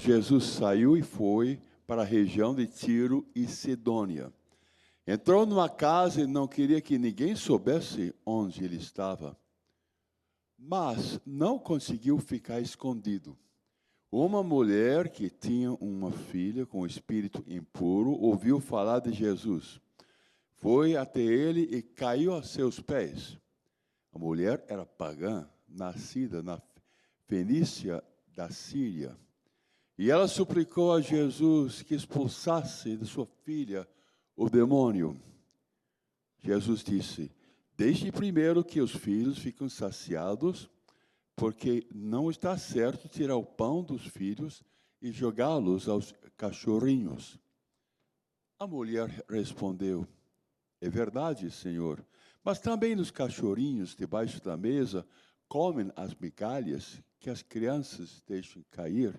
Jesus saiu e foi para a região de Tiro e Sidônia. Entrou numa casa e não queria que ninguém soubesse onde ele estava. Mas não conseguiu ficar escondido. Uma mulher que tinha uma filha com espírito impuro ouviu falar de Jesus. Foi até ele e caiu a seus pés. A mulher era pagã, nascida na Fenícia da Síria. E ela suplicou a Jesus que expulsasse de sua filha o demônio. Jesus disse: deixe primeiro que os filhos fiquem saciados, porque não está certo tirar o pão dos filhos e jogá-los aos cachorrinhos. A mulher respondeu: é verdade, Senhor, mas também os cachorrinhos debaixo da mesa comem as migalhas que as crianças deixam cair.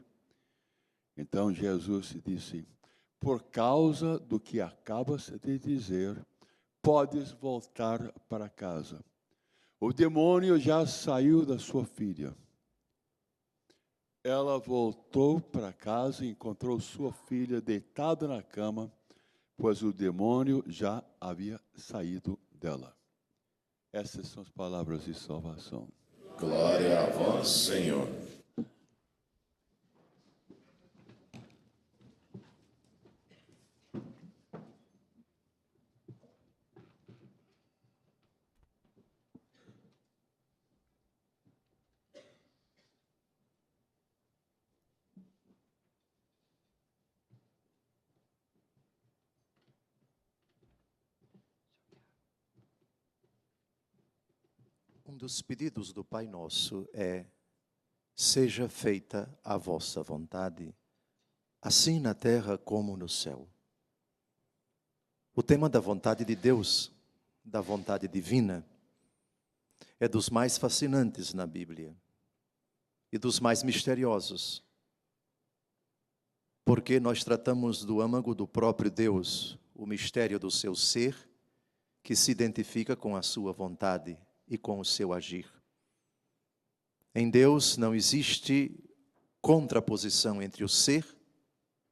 Então Jesus disse: por causa do que acabas de dizer, podes voltar para casa. O demônio já saiu da sua filha. Ela voltou para casa e encontrou sua filha deitada na cama, pois o demônio já havia saído dela. Essas são as palavras de salvação. Glória a vós, Senhor. Um dos pedidos do Pai Nosso é: seja feita a vossa vontade, assim na terra como no céu. O tema da vontade de Deus, da vontade divina, é dos mais fascinantes na Bíblia e dos mais misteriosos, porque nós tratamos do âmago do próprio Deus, o mistério do seu ser, que se identifica com a sua vontade e com o seu agir. Em Deus não existe contraposição entre o ser,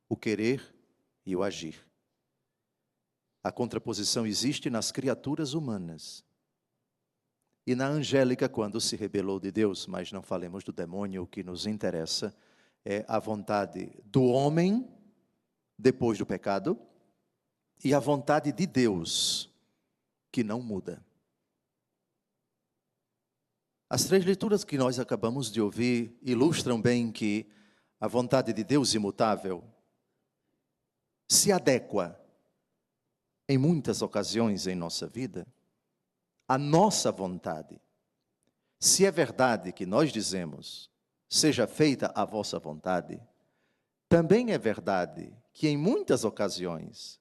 o querer e o agir. A contraposição existe nas criaturas humanas e na angélica quando se rebelou de Deus, mas não falemos do demônio. O que nos interessa é a vontade do homem depois do pecado e a vontade de Deus que não muda. As três leituras que nós acabamos de ouvir ilustram bem que a vontade de Deus imutável se adequa em muitas ocasiões em nossa vida à nossa vontade. Se é verdade que nós dizemos, seja feita a vossa vontade, também é verdade que em muitas ocasiões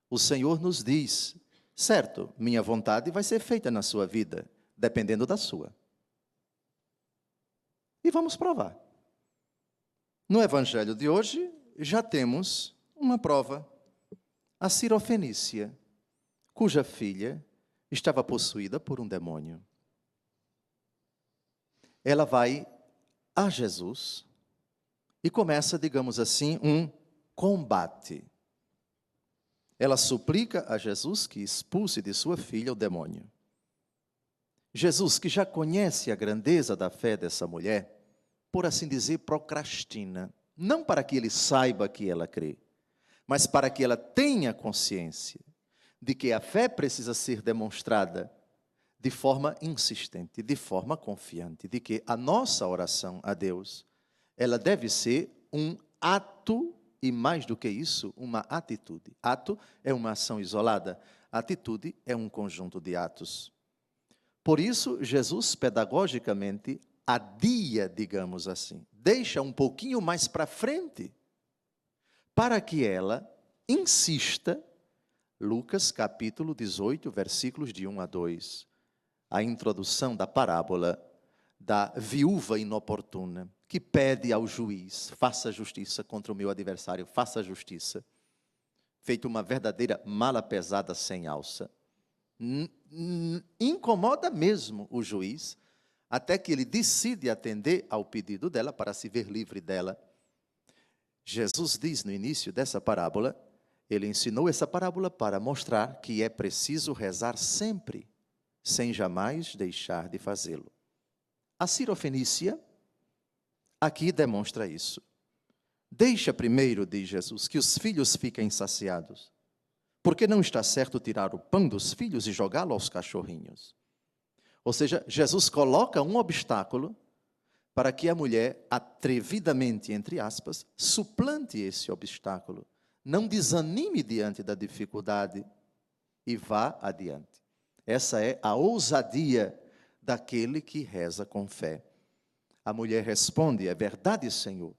o Senhor nos diz, certo, minha vontade vai ser feita na sua vida, dependendo da sua. E vamos provar. No evangelho de hoje, já temos uma prova. A Sirofenícia, cuja filha estava possuída por um demônio. Ela vai a Jesus e começa, digamos assim, um combate. Ela suplica a Jesus que expulse de sua filha o demônio. Jesus, que já conhece a grandeza da fé dessa mulher, por assim dizer, procrastina. Não para que ele saiba que ela crê, mas para que ela tenha consciência de que a fé precisa ser demonstrada de forma insistente, de forma confiante, de que a nossa oração a Deus, ela deve ser um ato, e mais do que isso, uma atitude. Ato é uma ação isolada, atitude é um conjunto de atos. Por isso, Jesus, pedagogicamente, adia, digamos assim, deixa um pouquinho mais para frente, para que ela insista. Lucas capítulo 18, versículos de 1 a 2. A introdução da parábola da viúva inoportuna, que pede ao juiz, faça justiça contra o meu adversário, faça justiça. Feito uma verdadeira mala pesada sem alça. Incomoda mesmo o juiz, até que ele decide atender ao pedido dela para se ver livre dela. Jesus diz no início dessa parábola, ele ensinou essa parábola para mostrar que é preciso rezar sempre, sem jamais deixar de fazê-lo. A Sirofenícia aqui demonstra isso. Deixa primeiro, diz Jesus, que os filhos fiquem saciados, porque não está certo tirar o pão dos filhos e jogá-lo aos cachorrinhos. Ou seja, Jesus coloca um obstáculo para que a mulher, atrevidamente, entre aspas, suplante esse obstáculo, não desanime diante da dificuldade e vá adiante. Essa é a ousadia daquele que reza com fé. A mulher responde: é verdade, Senhor,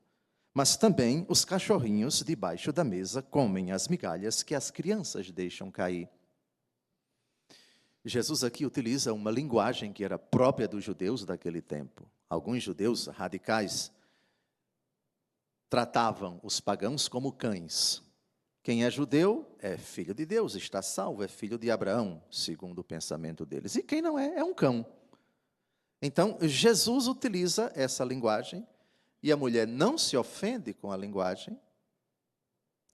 mas também os cachorrinhos debaixo da mesa comem as migalhas que as crianças deixam cair. Jesus aqui utiliza uma linguagem que era própria dos judeus daquele tempo. Alguns judeus radicais tratavam os pagãos como cães. Quem é judeu é filho de Deus, está salvo, é filho de Abraão, segundo o pensamento deles. E quem não é, é um cão. Então, Jesus utiliza essa linguagem e a mulher não se ofende com a linguagem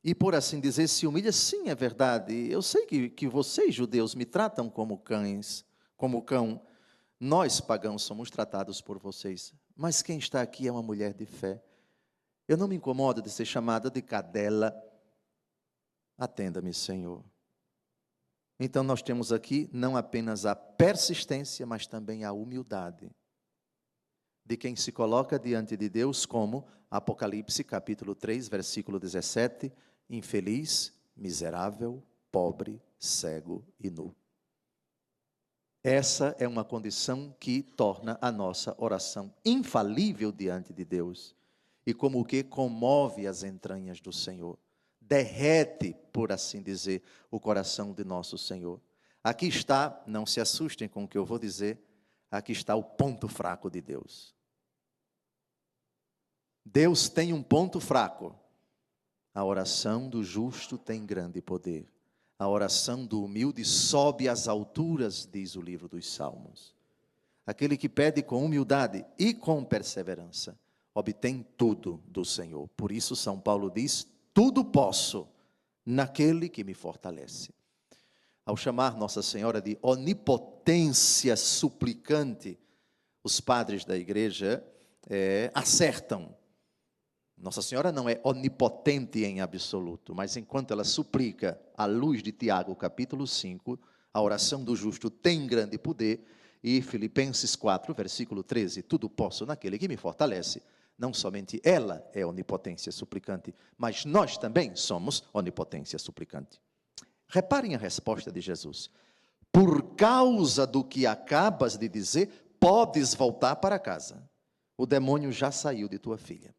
e, por assim dizer, se humilha. Sim, é verdade, eu sei que vocês, judeus, me tratam como cães, como cão. Nós, pagãos, somos tratados por vocês. Mas quem está aqui é uma mulher de fé. Eu não me incomodo de ser chamada de cadela. Atenda-me, Senhor. Então, nós temos aqui não apenas a persistência, mas também a humildade de quem se coloca diante de Deus como Apocalipse capítulo 3, versículo 17, infeliz, miserável, pobre, cego e nu. Essa é uma condição que torna a nossa oração infalível diante de Deus e como que comove as entranhas do Senhor. Derrete, por assim dizer, o coração de nosso Senhor. Aqui está, não se assustem com o que eu vou dizer, aqui está o ponto fraco de Deus. Deus tem um ponto fraco. A oração do justo tem grande poder. A oração do humilde sobe às alturas, diz o livro dos Salmos. Aquele que pede com humildade e com perseverança, obtém tudo do Senhor. Por isso São Paulo diz: tudo posso naquele que me fortalece. Ao chamar Nossa Senhora de onipotência suplicante, os padres da igreja acertam. Nossa Senhora não é onipotente em absoluto, mas enquanto ela suplica, à luz de Tiago, capítulo 5, a oração do justo tem grande poder, e Filipenses 4, versículo 13, tudo posso naquele que me fortalece. Não somente ela é onipotência suplicante, mas nós também somos onipotência suplicante. Reparem a resposta de Jesus. Por causa do que acabas de dizer, podes voltar para casa. O demônio já saiu de tua filha.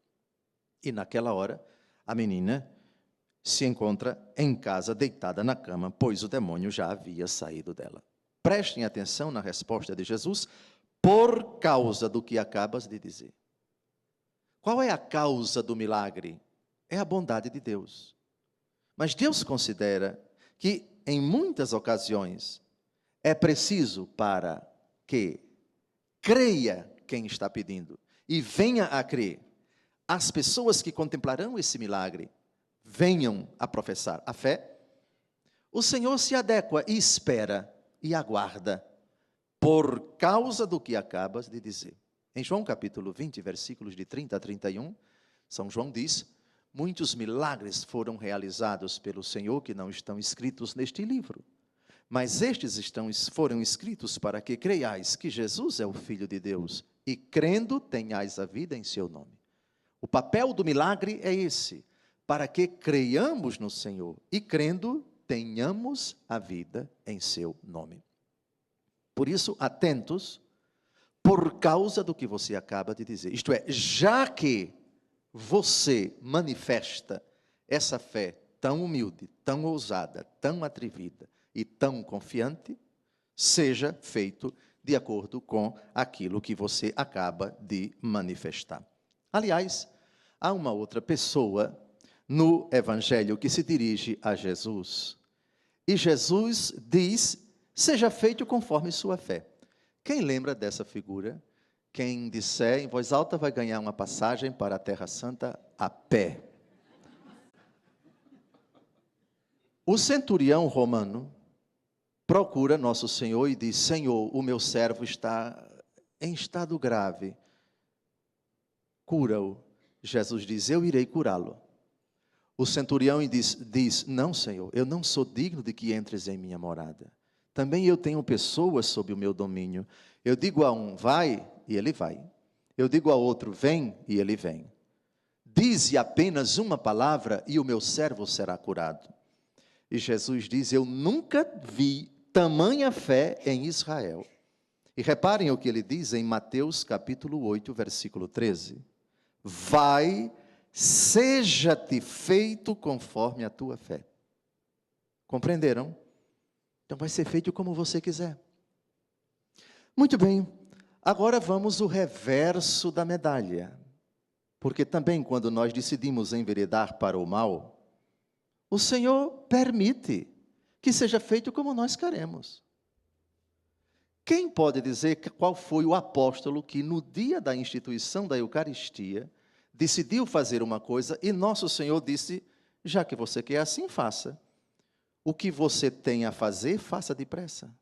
E naquela hora, a menina se encontra em casa, deitada na cama, pois o demônio já havia saído dela. Prestem atenção na resposta de Jesus, por causa do que acabas de dizer. Qual é a causa do milagre? É a bondade de Deus. Mas Deus considera que, em muitas ocasiões, é preciso para que creia quem está pedindo e venha a crer. As pessoas que contemplarão esse milagre venham a professar a fé. O Senhor se adequa e espera e aguarda por causa do que acabas de dizer. Em João capítulo 20, versículos de 30 a 31, São João diz: muitos milagres foram realizados pelo Senhor que não estão escritos neste livro. Mas estes foram escritos para que creiais que Jesus é o Filho de Deus e, crendo, tenhais a vida em seu nome. O papel do milagre é esse, para que creiamos no Senhor e, crendo, tenhamos a vida em seu nome. Por isso, atentos, por causa do que você acaba de dizer. Isto é, já que você manifesta essa fé tão humilde, tão ousada, tão atrevida e tão confiante, seja feito de acordo com aquilo que você acaba de manifestar. Aliás, há uma outra pessoa no Evangelho que se dirige a Jesus. E Jesus diz: seja feito conforme sua fé. Quem lembra dessa figura? Quem disser em voz alta vai ganhar uma passagem para a Terra Santa a pé. O centurião romano procura nosso Senhor e diz: Senhor, o meu servo está em estado grave, cura-o. Jesus diz: eu irei curá-lo. O centurião diz: não, Senhor, eu não sou digno de que entres em minha morada. Também eu tenho pessoas sob o meu domínio. Eu digo a um, vai, e ele vai. Eu digo a outro, vem, e ele vem. Dize apenas uma palavra, e o meu servo será curado. E Jesus diz: eu nunca vi tamanha fé em Israel. E reparem o que ele diz em Mateus capítulo 8, versículo 13. Vai, seja-te feito conforme a tua fé. Compreenderam? Então vai ser feito como você quiser. Muito bem, agora vamos ao reverso da medalha. Porque também quando nós decidimos enveredar para o mal, o Senhor permite que seja feito como nós queremos. Quem pode dizer qual foi o apóstolo que no dia da instituição da Eucaristia decidiu fazer uma coisa e nosso Senhor disse: já que você quer assim, faça. O que você tem a fazer, faça depressa.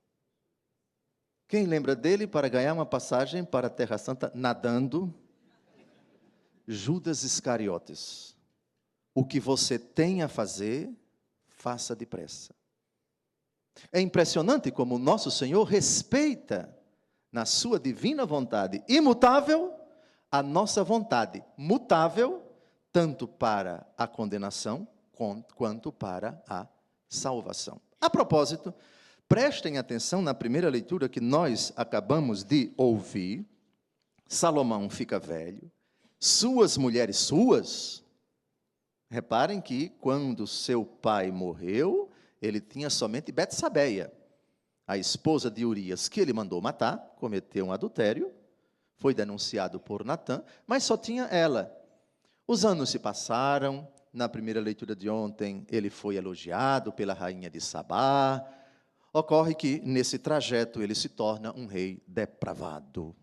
Quem lembra dele para ganhar uma passagem para a Terra Santa nadando? Judas Iscariotes. O que você tem a fazer, faça depressa. É impressionante como o nosso Senhor respeita, na sua divina vontade imutável, a nossa vontade mutável, tanto para a condenação, quanto para a salvação. A propósito, prestem atenção na primeira leitura que nós acabamos de ouvir. Salomão fica velho, suas mulheres, reparem que quando seu pai morreu, ele tinha somente Betsabeia, a esposa de Urias, que ele mandou matar, cometeu um adultério, foi denunciado por Natã, mas só tinha ela. Os anos se passaram, na primeira leitura de ontem, ele foi elogiado pela rainha de Sabá. Ocorre que, nesse trajeto, ele se torna um rei depravado,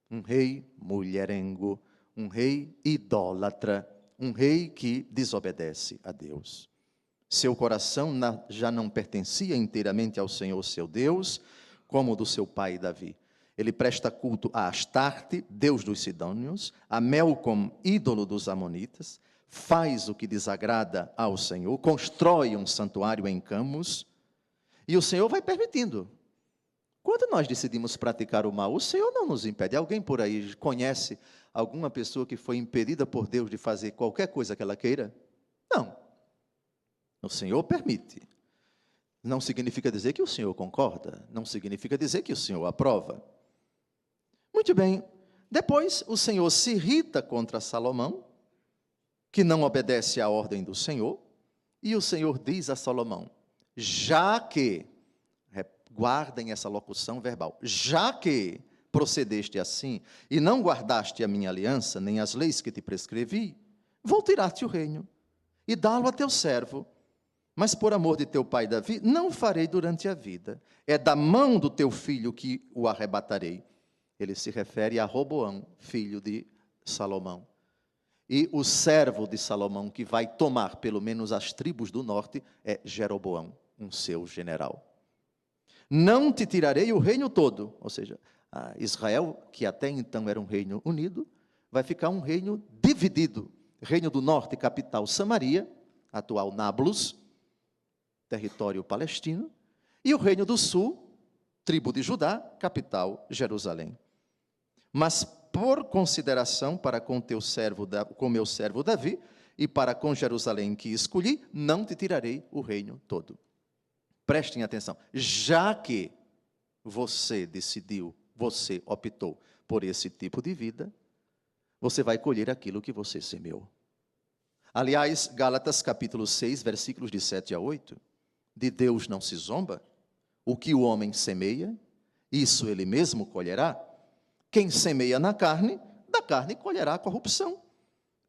um rei mulherengo, um rei idólatra, um rei que desobedece a Deus. Seu coração já não pertencia inteiramente ao Senhor, seu Deus, como o do seu pai Davi. Ele presta culto a Astarte, deus dos Sidônios, a Melcom, ídolo dos Amonitas, faz o que desagrada ao Senhor, constrói um santuário em Camus, e o Senhor vai permitindo. Quando nós decidimos praticar o mal, o Senhor não nos impede. Alguém por aí conhece alguma pessoa que foi impedida por Deus de fazer qualquer coisa que ela queira? Não. O Senhor permite. Não significa dizer que o Senhor concorda, não significa dizer que o Senhor aprova. Muito bem, depois o Senhor se irrita contra Salomão, que não obedece à ordem do Senhor, e o Senhor diz a Salomão: já que, guardem essa locução verbal, já que procedeste assim, e não guardaste a minha aliança, nem as leis que te prescrevi, vou tirar-te o reino, e dá-lo a teu servo. Mas por amor de teu pai Davi, não farei durante a vida. É da mão do teu filho que o arrebatarei. Ele se refere a Roboão, filho de Salomão. E o servo de Salomão, que vai tomar pelo menos as tribos do norte, é Jeroboão, um seu general. Não te tirarei o reino todo. Ou seja, Israel, que até então era um reino unido, vai ficar um reino dividido. Reino do norte, capital Samaria, atual Nablus, território palestino, e o reino do sul, tribo de Judá, capital Jerusalém. Mas por consideração para com meu servo Davi, e para com Jerusalém que escolhi, não te tirarei o reino todo. Prestem atenção, já que você decidiu, você optou por esse tipo de vida, você vai colher aquilo que você semeou. Aliás, Gálatas capítulo 6, versículos de 7 a 8, de Deus não se zomba, o que o homem semeia, isso ele mesmo colherá. Quem semeia na carne, da carne colherá a corrupção.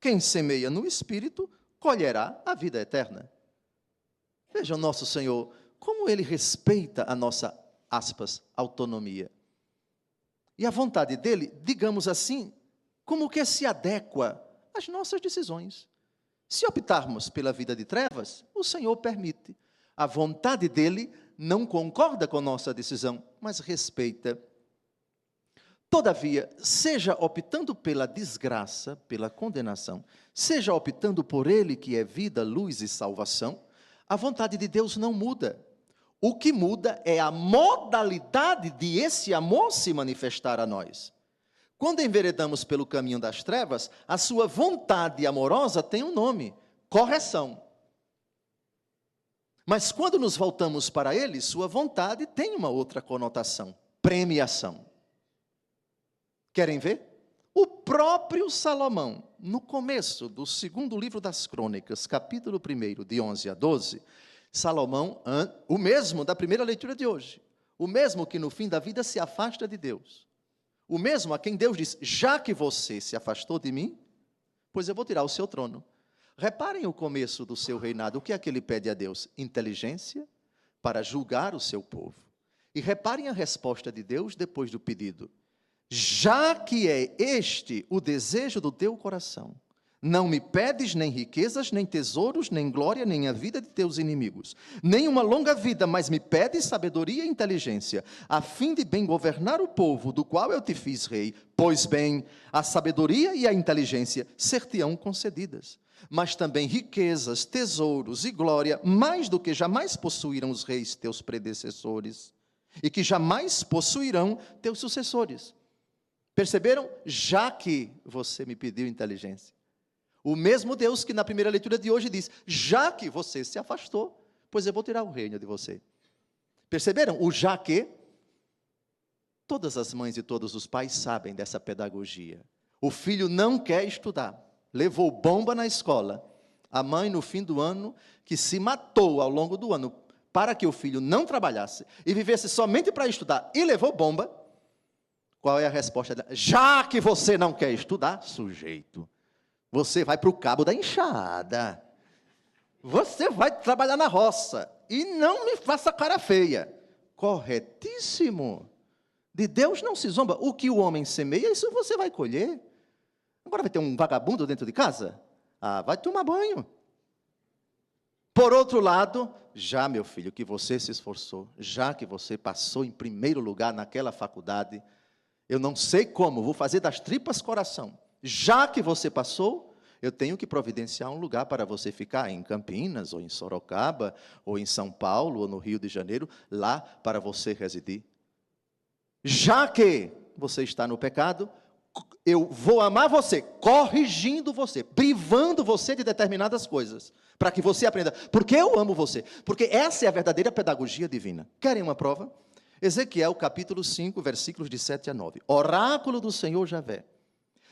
Quem semeia no Espírito, colherá a vida eterna. Veja o nosso Senhor, como Ele respeita a nossa, aspas, autonomia. E a vontade dEle, digamos assim, como que se adequa às nossas decisões. Se optarmos pela vida de trevas, o Senhor permite. A vontade dele não concorda com nossa decisão, mas respeita. Todavia, seja optando pela desgraça, pela condenação, seja optando por ele que é vida, luz e salvação, a vontade de Deus não muda. O que muda é a modalidade de esse amor se manifestar a nós. Quando enveredamos pelo caminho das trevas, a sua vontade amorosa tem um nome: correção. Mas quando nos voltamos para ele, sua vontade tem uma outra conotação: premiação. Querem ver? O próprio Salomão, no começo do segundo livro das Crônicas, capítulo 1, de 11 a 12, Salomão, o mesmo da primeira leitura de hoje, o mesmo que no fim da vida se afasta de Deus, o mesmo a quem Deus diz: já que você se afastou de mim, pois eu vou tirar o seu trono. Reparem o começo do seu reinado. O que é que ele pede a Deus? Inteligência para julgar o seu povo. E reparem a resposta de Deus depois do pedido: já que é este o desejo do teu coração, não me pedes nem riquezas, nem tesouros, nem glória, nem a vida de teus inimigos, nem uma longa vida, mas me pedes sabedoria e inteligência, a fim de bem governar o povo do qual eu te fiz rei. Pois bem, a sabedoria e a inteligência ser-te-ão concedidas, mas também riquezas, tesouros e glória, mais do que jamais possuíram os reis teus predecessores, e que jamais possuirão teus sucessores. Perceberam? Já que você me pediu inteligência. O mesmo Deus que na primeira leitura de hoje diz: já que você se afastou, pois eu vou tirar o reino de você. Perceberam? O já que. Todas as mães e todos os pais sabem dessa pedagogia. O filho não quer estudar, levou bomba na escola. A mãe, no fim do ano, que se matou ao longo do ano para que o filho não trabalhasse e vivesse somente para estudar, e levou bomba. Qual é a resposta dela? Já que você não quer estudar, sujeito, você vai para o cabo da enxada. Você vai trabalhar na roça. E não me faça cara feia. Corretíssimo. De Deus não se zomba. O que o homem semeia, isso você vai colher. Agora vai ter um vagabundo dentro de casa? Ah, vai tomar banho. Por outro lado, já, meu filho, que você se esforçou, já que você passou em primeiro lugar naquela faculdade, eu não sei como, vou fazer das tripas coração. Já que você passou, eu tenho que providenciar um lugar para você ficar em Campinas, ou em Sorocaba, ou em São Paulo, ou no Rio de Janeiro, lá para você residir. Já que você está no pecado, eu vou amar você, corrigindo você, privando você de determinadas coisas, para que você aprenda. Porque eu amo você, porque essa é a verdadeira pedagogia divina. Querem uma prova? Ezequiel capítulo 5, versículos de 7 a 9. Oráculo do Senhor Javé: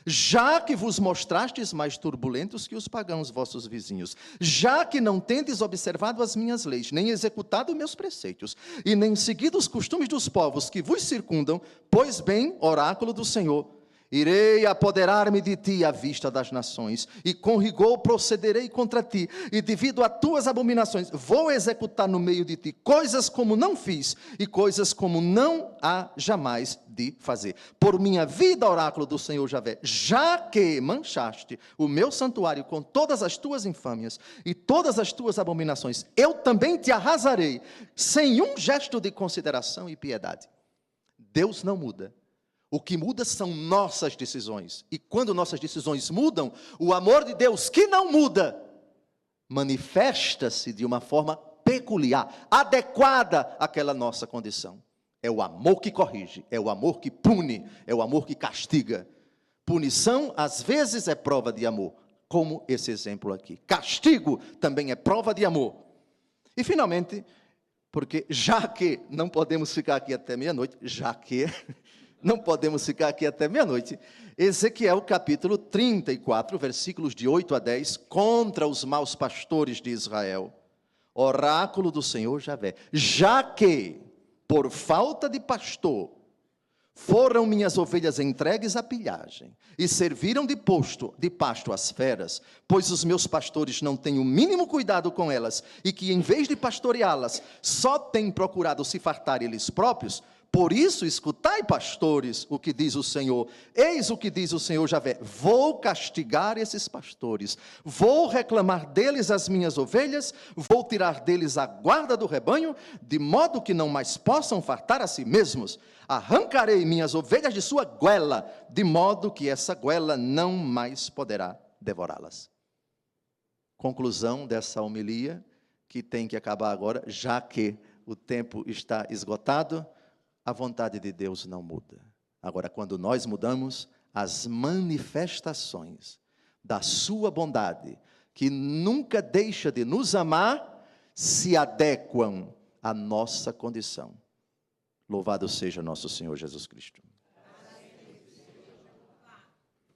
já que vos mostrastes mais turbulentos que os pagãos vossos vizinhos, já que não tendes observado as minhas leis, nem executado meus preceitos, e nem seguido os costumes dos povos que vos circundam, pois bem, oráculo do Senhor, irei apoderar-me de ti à vista das nações, e com rigor procederei contra ti, e devido a tuas abominações, vou executar no meio de ti coisas como não fiz, e coisas como não há jamais de fazer. Por minha vida, oráculo do Senhor Javé, já que manchaste o meu santuário com todas as tuas infâmias, e todas as tuas abominações, eu também te arrasarei, sem um gesto de consideração e piedade. Deus não muda. O que muda são nossas decisões. E quando nossas decisões mudam, o amor de Deus, que não muda, manifesta-se de uma forma peculiar, adequada àquela nossa condição. É o amor que corrige, é o amor que pune, é o amor que castiga. Punição, às vezes, é prova de amor, como esse exemplo aqui. Castigo também é prova de amor. E, finalmente, porque já que não podemos ficar aqui até meia-noite, não podemos ficar aqui até meia-noite. Ezequiel capítulo 34, versículos de 8 a 10, contra os maus pastores de Israel. Oráculo do Senhor Javé: já que, por falta de pastor, foram minhas ovelhas entregues à pilhagem, e serviram de pasto às feras, pois os meus pastores não têm o mínimo cuidado com elas, e que em vez de pastoreá-las, só têm procurado se fartar eles próprios. Por isso, escutai, pastores, o que diz o Senhor. Eis o que diz o Senhor Javé: vou castigar esses pastores, vou reclamar deles as minhas ovelhas, vou tirar deles a guarda do rebanho, de modo que não mais possam fartar a si mesmos. Arrancarei minhas ovelhas de sua goela, de modo que essa goela não mais poderá devorá-las. Conclusão dessa homilia, que tem que acabar agora, já que o tempo está esgotado. A vontade de Deus não muda. Agora, quando nós mudamos, as manifestações da sua bondade, que nunca deixa de nos amar, se adequam à nossa condição. Louvado seja nosso Senhor Jesus Cristo.